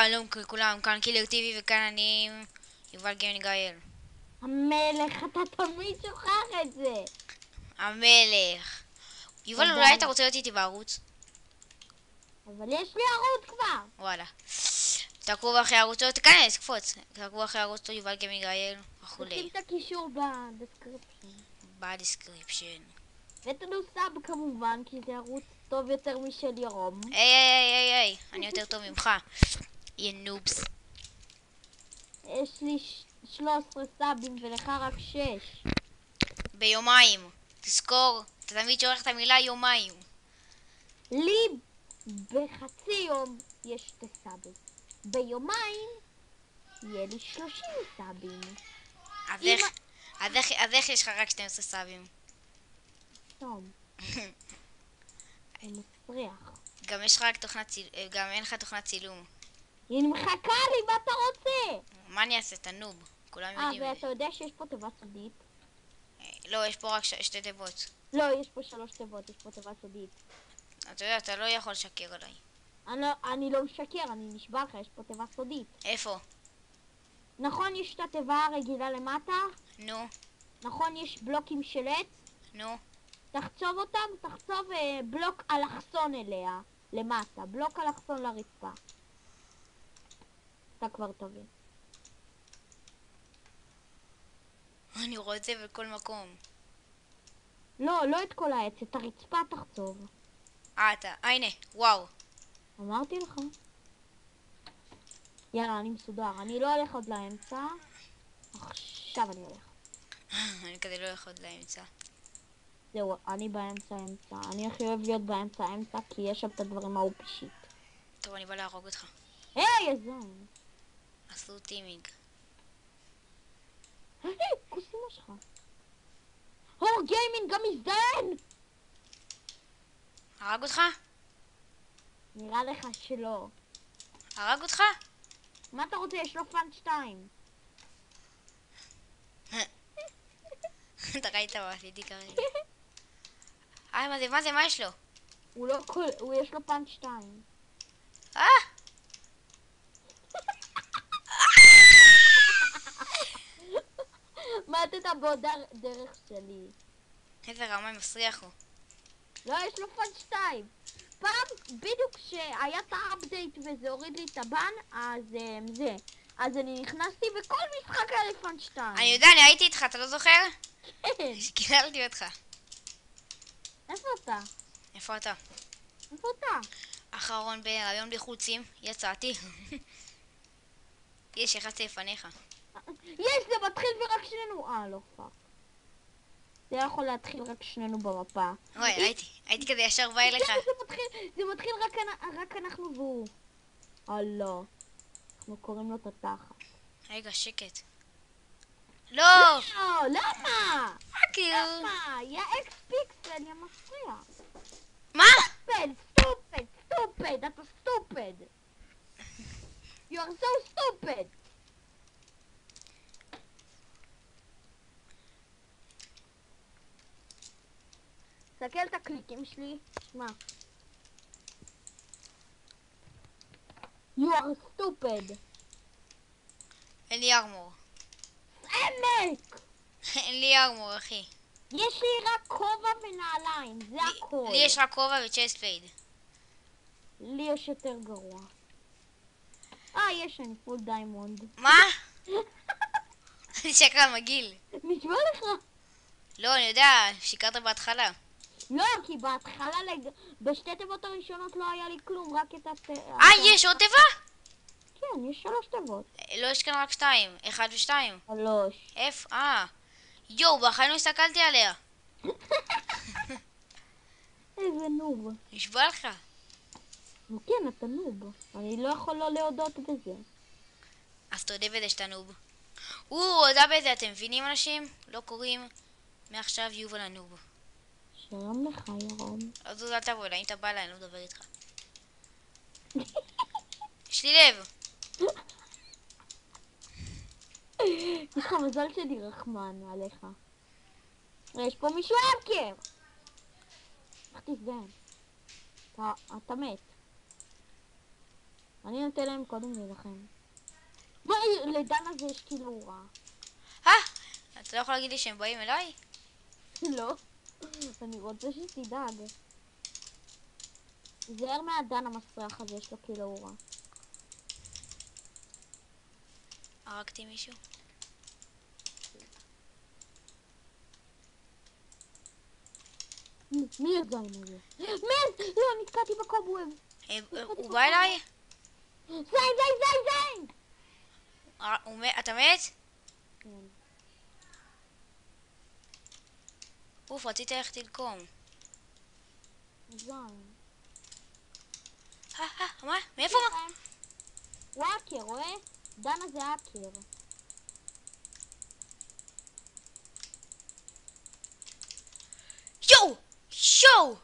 שלום לכולם, כאן קילר טיווי וכאן אני יובל גיימינג גייל. המלך, אתה תמיד שוכח את זה. המלך. יובל, תודה. אולי אתה רוצה להיות איתי בערוץ? אבל יש לי ערוץ כבר. וואלה. תעקבו אחרי ערוצו, תיכנס, קפוץ. תעקבו אחרי ערוצו יובל גיימינג גייל וכולי. תשים את הקישור בדסקריפשן. בדיסקריפשן. ותנו סאב כמובן, כי זה ערוץ טוב יותר משל ירום. היי, אני יותר טוב ממך. יא נובס. יש לי 13 סאבים ולך רק 6. ביומיים. תזכור, אתה תמיד שולח את המילה יומיים. לי בחצי יום יש 2 סאבים. ביומיים יהיה לי 30 סאבים. אז איך יש לך רק 12 סאבים? טוב. זה מסריח. גם יש לך רק גם אין לך תוכנת צילום. היא מחכה לי, מה אתה רוצה? מה אני אעשה? תנוב. כולם יודעים את ואתה יודע שיש פה תיבה סודית? זה. לא, יש פה רק שתי תיבות. לא, יש פה 3 תיבות, יש פה תיבה סודית. אתה יודע, אתה לא יכול לשקר עליי. אני לא משקר, אני נשבע לך, יש פה תיבה סודית. איפה? נכון, יש את התיבה הרגילה למטה? נו, נכון, יש בלוקים של עץ? נו. תחצוב אותם, תחצוב בלוק אלכסון אליה, למטה, בלוק אלכסון לרצפה. אתה כבר תבין. אני רואה את זה בכל מקום. לא את כל העץ, את הרצפה תחצוב. הנה, וואו. אמרתי לך. יאללה, אני מסודר. אני לא הולך עוד לאמצע. עכשיו אני הולך. אני כזה לא יכול לאמצע. זהו, אני באמצע. אני הכי אוהב להיות באמצע, כי יש שם את הדברים האופשית. טוב, אני בא להרוג אותך. היי, יזון. עשו טימינג. היי, כוס אמא שלך. גיימינג גם מזדיין! הרג אותך? נראה לך שלא. הרג אותך? מה אתה רוצה? יש לו פאנץ' 2. אתה ראית מה עשיתי כרגע. מה יש לו? הוא יש לו פאנץ' 2. מה אתה בעוד דרך שלי? איזה רמה מסריח הוא. לא, יש לו פאנץ' 2. פעם, בדיוק כשהיה את האפדייט וזה הוריד לי את הבן, אז אני נכנסתי וכל משחק היה לי פאנץ' 2. אני יודע, אני הייתי איתך, אתה לא זוכר? כן. שקיללתי אותך. איפה אתה? איפה אתה? איפה אתה? אחרון בהיריון בלי חולצים, יצאתי. יש, יחסתי לפניך. זה מתחיל ורק שנינו. לא פאק. זה יכול להתחיל רק שנינו במפה. וואי, הייתי כזה ישר בא אליך. זה מתחיל רק אנחנו והוא. לא. אנחנו קוראים לו את התחת. רגע, שקט. לא! למה? פאק יו. למה? יא אקס פיקסל, יא מפריע. מה? סטופד, אתה סטופד. You are so stupid. תסתכל את הקליקים שלי, שמע. You are stupid. אין לי ארמור. עמק! אין לי ארמור, אחי. יש לי רק כובע ונעליים, זה הכל. לי יש רק כובע וצ'סט פייד. לי יש יותר גרוע. יש אני פול דיימונד. מה? אני שקרן מגעיל. נשמע לך? לא, אני יודע, שיקרת בהתחלה. לא, כי בהתחלה, בשתי תיבות הראשונות לא היה לי כלום, רק את יש עוד תיבה? כן, יש 3 תיבות. לא, יש כאן רק 2. 1 ו2. 3. יואו, בחיים לא הסתכלתי עליה. איזה נוב. נשבע לך. כן, אתה נוב. אני לא יכול לא להודות בזה. אז תודה בזה שאתה נוב. הודה בזה, אתם מבינים אנשים? לא קוראים מעכשיו יובל הנוב. שלום לך, ירום. אז אל תבוא אליי, אם אתה בא אליי, אני לא מדבר איתך. יש לי לב. יש לך מזל שלי רחמן עליך. יש פה מישהו אבקר! איך תזדהן? אתה מת. אני נותן להם קודם להילחם. מה, לדן הזה יש כאילו רע. אתה לא יכול להגיד לי שהם באים אליי? לא. אני רוצה שתדאג. זהר מהדן המסריח הזה, יש לו כאילו רע. הרגתי מישהו? מי הזין הזה? מת! לא, נתקעתי בקובווב. הוא בא אליי? זין, זין, זין, זין! אתה מת? כן. אוף, רציתי ללכת ללקום. זין. מה? מאיפה? הוא האקר, רואה? דנה זה האקר. יואו! שואו!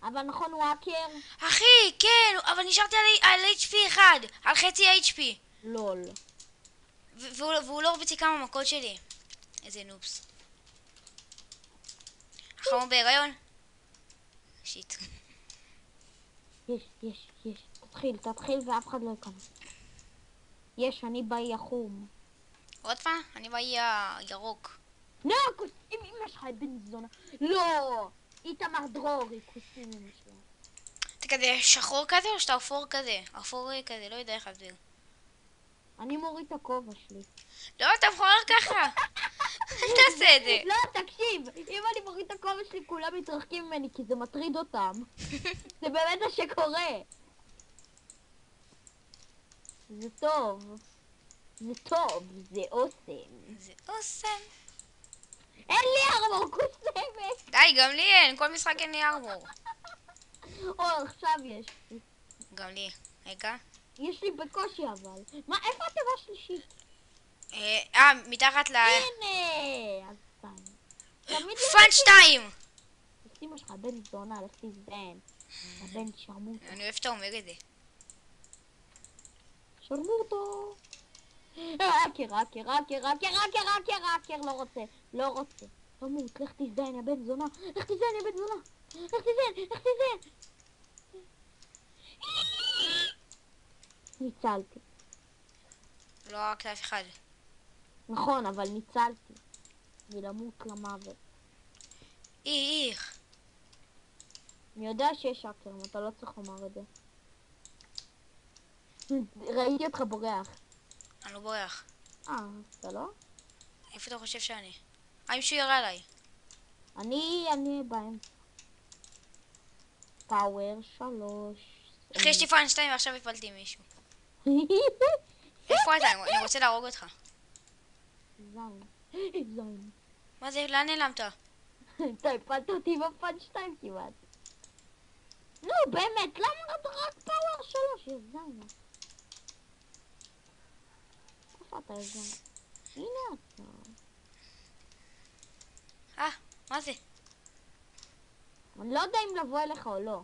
אבל נכון הוא האקר? אחי, כן, אבל נשארתי על HP אחד, על חצי HP. לול. והוא לא הרביץ לי כמה מכות שלי. איזה נופס. אחרון בהיריון? שיט. יש. תתחיל ואף אחד לא ייכנס. יש, אני באי החום. עוד פעם? אני באי הירוק. לא, כוסים אמא שלך, בן זונה. לא! איתמר דרורי, כוסים אמא שלך. אתה כזה שחור כזה או שאתה אפור כזה? אפור כזה, לא יודע איך להסביר. אני מוריד את הכובע שלי. לא, אתה מכוער ככה. אל תעשה את זה. לא, תקשיב, אם אני מוריד את הכובע שלי כולם מתרחקים ממני כי זה מטריד אותם. זה באמת מה שקורה. זה טוב. זה אוסם. זה אוסם. אין לי ארמור, קוסמת. די, גם לי אין. כל משחק אין לי ארמור. או, עכשיו יש. גם לי. רגע. יש לי בקושי אבל. מה, איפה התיבה השלישית? מתחת ל... הנה! אז תמיד פאנץ' 2! אמא שלך, בן זונה, לך תזדהן. הבן שרמוטו. אני אוהב שאתה אומר את זה. שרמוטו. אקר, לא רוצה. תמות, לך תזדהן, יא בן זונה. לך תזדהן. ניצלתי. לא רק לאף אחד. נכון, אבל ניצלתי. ולמות למוות. איך. אני יודע שיש אקרים, אתה לא צריך לומר את זה. ראיתי אותך בורח. אני לא בורח. אתה לא? איפה אתה חושב שאני? מישהו ירה עליי. אני באמצע. פאוור 3. אחי, יש לי פאנץ' 2 ועכשיו הפלתי מישהו. איפה אתה? אני רוצה להרוג אותך. זין. מה זה? לאן נעלמת? אתה הפלת אותי בפאנץ' 2 כמעט. נו, באמת, למה רק פאוור 3? יא זין. איפה אתה זין? הנה אתה. מה זה? אני לא יודע אם לבוא אליך או לא.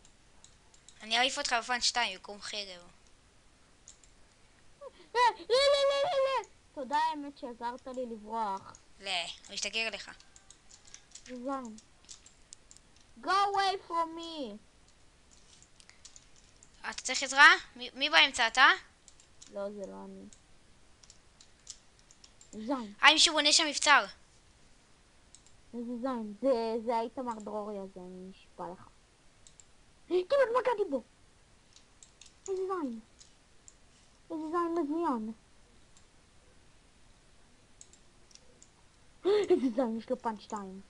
אני אעיף אותך בפאנץ' 2 במקום חרב. לא. תודה האמת שעזרת לי לברוח. לא, הוא ישתגר לך. זין. Go away from me. אתה צריך עזרה? מי באמצע? אתה? לא, זה לא אני. זין. מישהו בונה שם מבצר. איזה זין. זה איתמר דרורי הזה, אני נשבע לך. כמעט מגעתי בו. איזה זין מזוין. איזה זין, יש לו פאנץ' 2.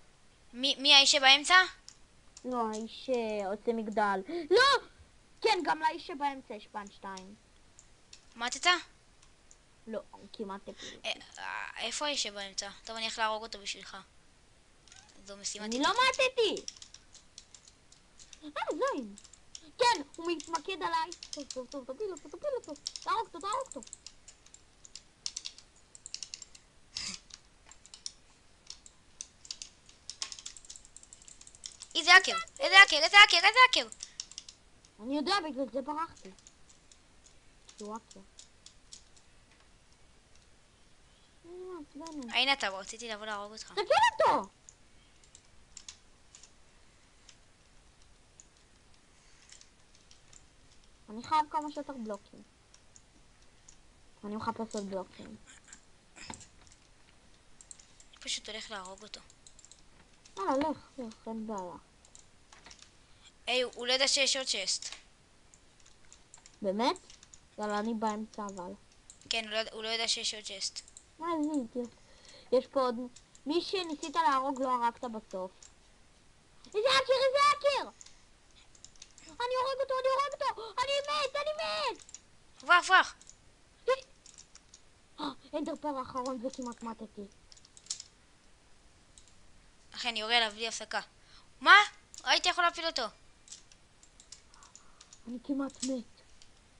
מי האיש שבאמצע? לא, האיש עושה מגדל. לא! כן, גם לאיש שבאמצע יש פאנץ' 2. מתת? לא, כמעט הפילו. איפה האיש שבאמצע? טוב, אני הולך להרוג אותו בשבילך. זו משימת אני לא מתתי! זין! כן, הוא מתמקד עליי. טוב, תפיל אותו. תהרוג אותו. איזה האקר? אני יודע, בגלל זה ברחתי. הוא האקר. הנה אתה, רציתי לבוא להרוג אותך. תפיל אותו! אני חייב כמה שיותר בלוקים. אני מחפש עוד בלוקים. אני פשוט הולך להרוג אותו. לך, אין בעיה. היי, הוא לא יודע שיש עוד צ'סט. באמת? יאללה, אני באמצע אבל. כן, הוא לא יודע שיש עוד צ'סט. מה איזה אידיוט? יש פה עוד... מי שניסית להרוג לא הרגת בסוף. איזה האקר, איזה האקר! אני הורג אותו, אני מת! ברח! אנדרפר האחרון וכמעט מתתי. אחי, אני יורה עליו בלי הפסקה. מה? הייתי יכול להפיל אותו. אני כמעט מת.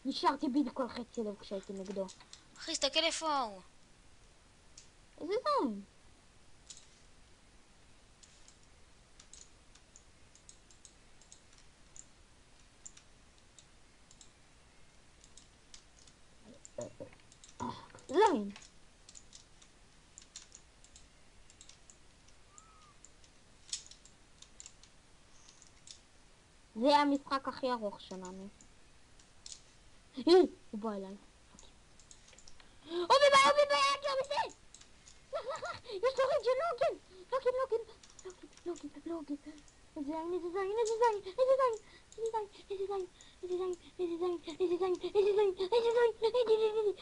נשארתי בדיוק על חצי לב כשהייתי נגדו. אחי, תסתכל איפה הוא. איזה זין? זין. זה המשחק הכי ארוך שלנו. הוא בא אליי. אובי ביי, אקר בסדר! יש לו רג'ן, לוגן! איזה זין!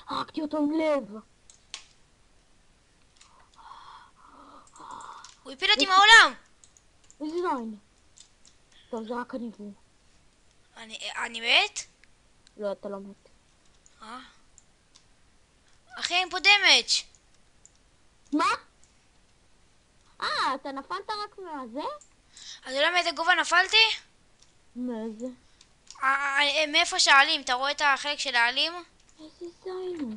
הרגתי אותו עם לב! הוא הפיל אותי מהעולם! איזה זין! טוב, זה רק אני והוא. אני מת? לא, אתה לא מת. אחי, אין פה דמג'. מה? אתה נפלת רק מהזה? אתה יודע מאיזה גובה נפלתי? מאיזה? מאיפה שהעלים, אתה רואה את החלק של העלים? איזה זין הוא.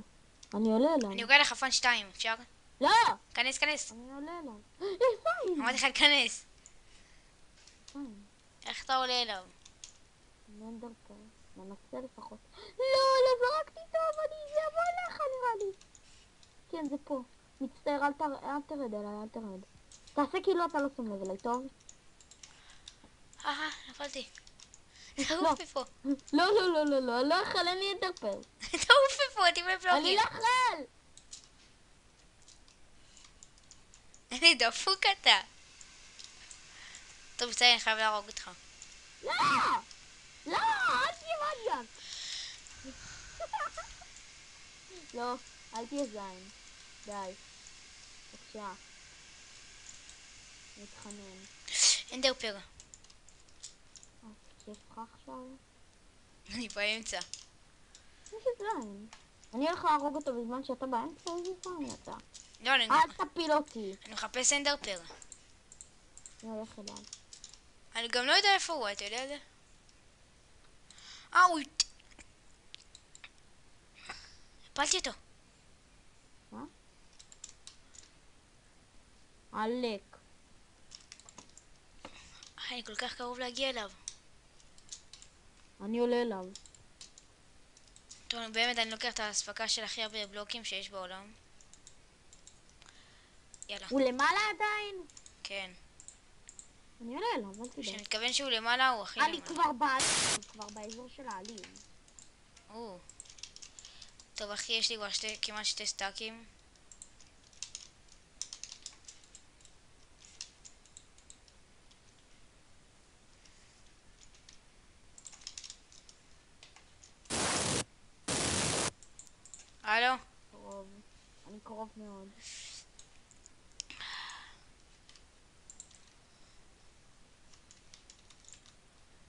אני עולה אליו. אני יוגע לחפן 2, אפשר? לא! כנס. אני עולה אליו. איזה זין! אמרתי לך להיכנס. זין. איך אתה עולה אליו? אנדרפר. ננסה לפחות. לא זרקתי טוב, זה יבוא אליך נראה לי. כן, זה פה. מצטער, אל תרד אליי, אל תרד. תעשה כאילו אתה לא שם לב אליי, טוב? נפלתי. תעוף מפה. לא אכל, אין לי אנדרפר. תעוף מפה, תבנה בלוגים. אני לא אכל! אני דפוק אתה. טוב, בסדר, אני חייב להרוג אותך. לא, אל תהיה מניאק. לא, אל תהיה זין. די. בבקשה. מתחנן. אנדרפר. כיף לך עכשיו? אני באמצע. איזה זין. אני הולך להרוג אותו בזמן שאתה באמצע, איזה זין אתה. לא, אל תפיל אותי. אני מחפש אנדרפר. אני הולך אליו. אני גם לא יודע איפה הוא, אתה יודע את זה? הוא... הפלתי אותו. מה? עלק. אני כל כך קרוב להגיע אליו. אני עולה אליו. טוב, באמת אני לוקח את ההספקה של הכי הרבה בלוקים שיש בעולם. יאללה. הוא למעלה עדיין? כן. אני עולה אליו, אל תדע. כשמתכוון שהוא למעלה הוא הכי למעלה. אני כבר באזור של העלים. טוב אחי, יש לי כבר כמעט 2 סטאקים. הלו? קרוב. אני קרוב מאוד.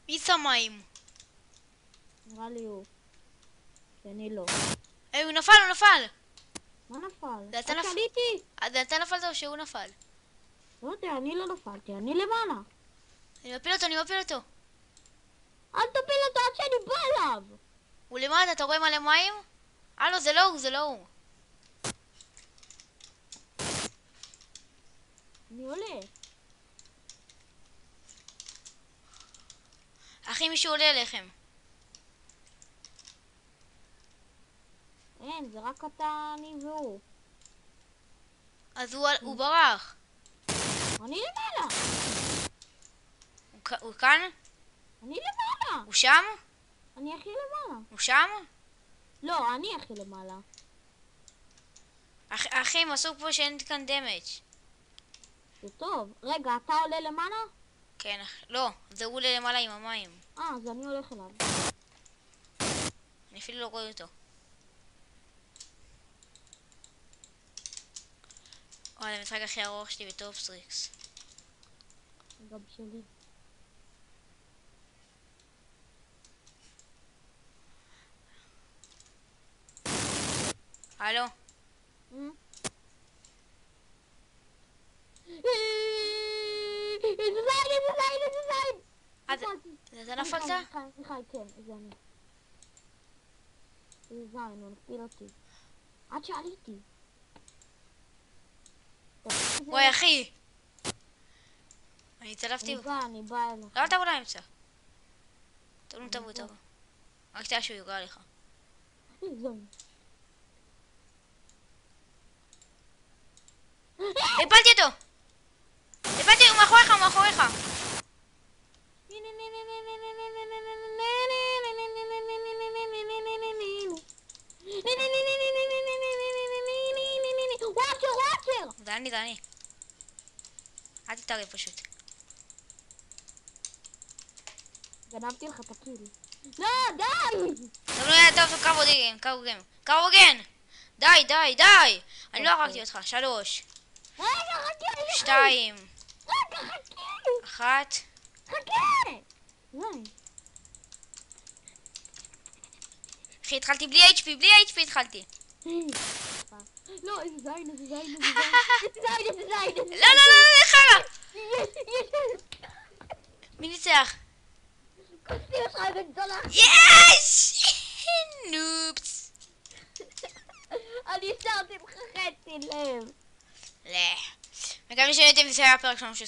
מי שם מים? נראה לי הוא. כי אני לא. הוא נפל! מה נפל? זה אתה נפל. עליתי. אז אתה נפלת או שהוא נפל? לא יודע, אני לא נפלתי, אני למעלה. אני מפיל אותו. אל תפיל אותו עד שאני בא אליו. הוא למטה, אתה רואה מלא מים? הלו, זה לא הוא. אני עולה. אחי, מישהו עולה אליכם. אין, זה רק אתה, אני והוא. אז הוא ברח. אני למעלה. הוא כאן? אני למעלה. הוא שם? אני הכי למעלה. הוא שם? לא, אני הכי למעלה. אחים, עשו פה שאין כאן דמג'. זה טוב. רגע, אתה עולה למעלה? כן, לא, זה הוא למעלה עם המים. אז אני הולך אליו. אני אפילו לא רואה אותו. וואי, זה המשחק הכי ארוך שלי בטופסטריקס. גם שלי. הלו? איזה זין! זה נפלת? מיכאל, כן, זה אני. איזה זין, הוא נפיל אותי. עד שעליתי. וואי, אחי! אני הצלפתי. אני באה אליך. למה תבוא לאמצע? תבוא. רק תראה שהוא יוגע לך. זין. הפלתי אותו! הוא מאחוריך! וואצ'ר! זה אני. אל תתערב פשוט. גנבתי לך את הקיל. לא, די! טוב, קרבוגן! די! אני לא הרגתי אותך. 3, רגע, חכה! 2, רגע, חכה! 1. חכה! זין. אחי, התחלתי בלי HP התחלתי. לא, איזה זין. לא, חלה! מי ניצח? קוסתי אותך בן זולה. יש! נופס. אני השארתי לך חצי לב. מקווה שהייתם, זה היה הפרק שלנו של